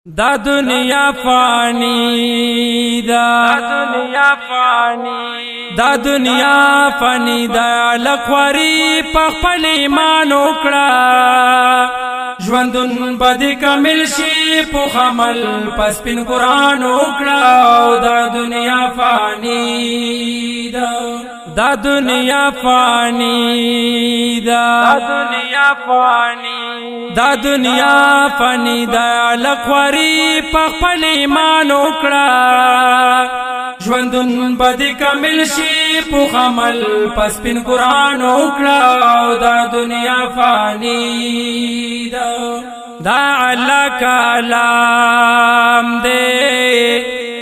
دا دنیا فانی دا دنیا فانی دا لقواری پخپل ایمان وکړه ژوندون بدی کامل شي په عمل پس پن قران وکړه دا دنیا فانی دا دنیا فانی دا دنیا فانی دا لقواری پخپل ایمان وکړه ژوندون بدی کامل شي په عمل پس پن قران وکړه دا دنیا فانی دا الله کلام دے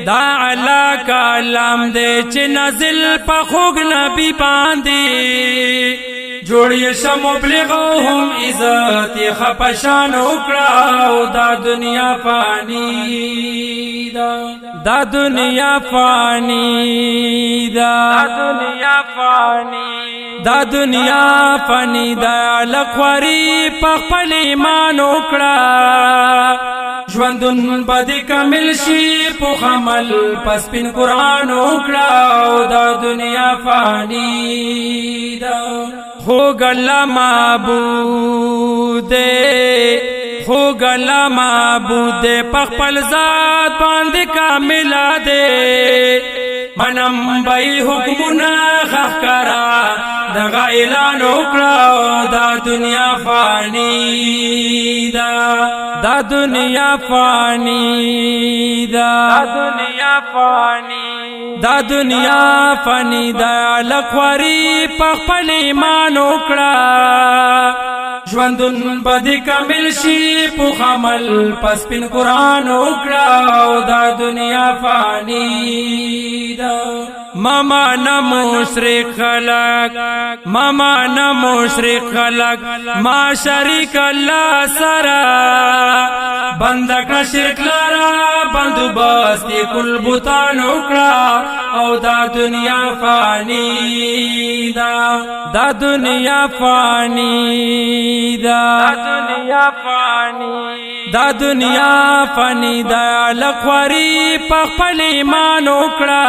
دا الله کلام دے چې نازل په خوږ نبی باندې جوړی شم مبلغهم عزت خپشان وکړه دا دنیا فانی دا دنیا فانی دا دنیا فانی دا لقواری پخپل ایمان وکړه ژوندون بدی کامل شي په عمل پس پن قران وکړه دا دنیا فانی خوږ الله معبود خوږ الله معبود پخپل ذات باندې کامل دی منم بای حکمونه خخکرا دغه اعلان وکړه دا دنیا فانی دا دنیا فانی دا دنیا فانی دا لقواری پخپل ایمان وکړه ژوندون بدی کامل شي په عمل پس پن قران وکړه دا دنیا فانی ماما نه مشرک خلق ماما نه مشرک خلق ما شریک الله سره بندک شرک لرا بندوبست کل بوتان وکړه او دا دنیا فانی دا دنیا فانی دا دنیا فانی دا لقواری پخپل ایمان وکړه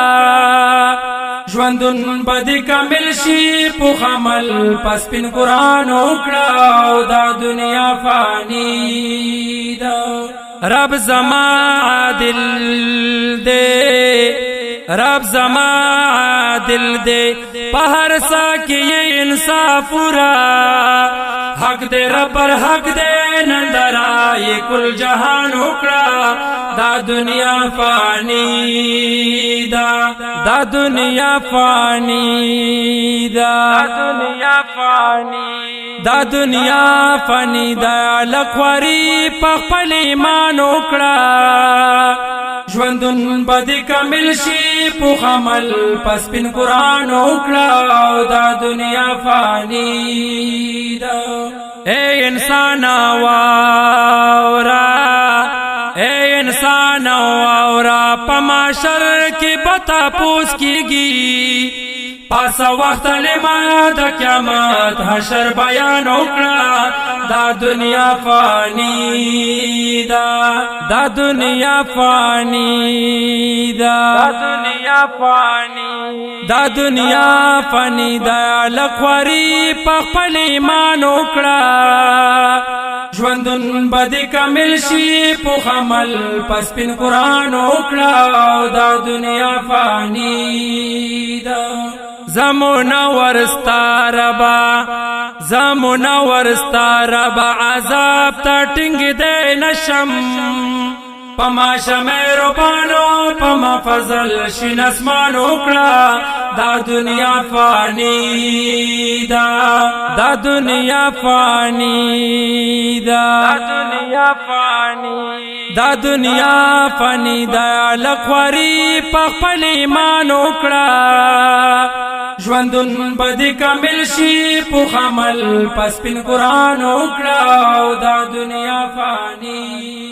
ژوندون بدی کامل شي په عمل پس پن قران وکړه دا دنیا فانی رب زما عادل دے رب زما عادل دے په هر سا کې انصاف پورا حق دے رب پر حق دے نندرائے کل جہان وکړه دا دنیا فانی دا دنیا فانی دا دنیا فانی دا لقواری پخپل ایمان وکړه ژوندون بدی کامل شي په عمل پس پن قران وکړه دا دنیا فانی اے انسان واورا اے انسان واورا پماشر کی بتا پوس کیږي پاسا وخت لما د قیامت حشر بیان وکړه دا دنیا فانی دا دنیا فانی دا دنیا فانی دا لقواری پخپل ایمان وکړه ژوندون بدی کامل شي په عمل پس پن قران وکړه دا دنیا فانی زمونا ورستا ربا عذاب تا ټینګ دې نشم پما شمیر بانو پما فضل شین اسمان وکړه دا دنیا فانی دا دنیا فانی دا دنیا فانی دا لقواری پخپل ایمان وکړه ژوندون بدی کامل شي په عمل پس پن قران وکړه دا دنیا فانی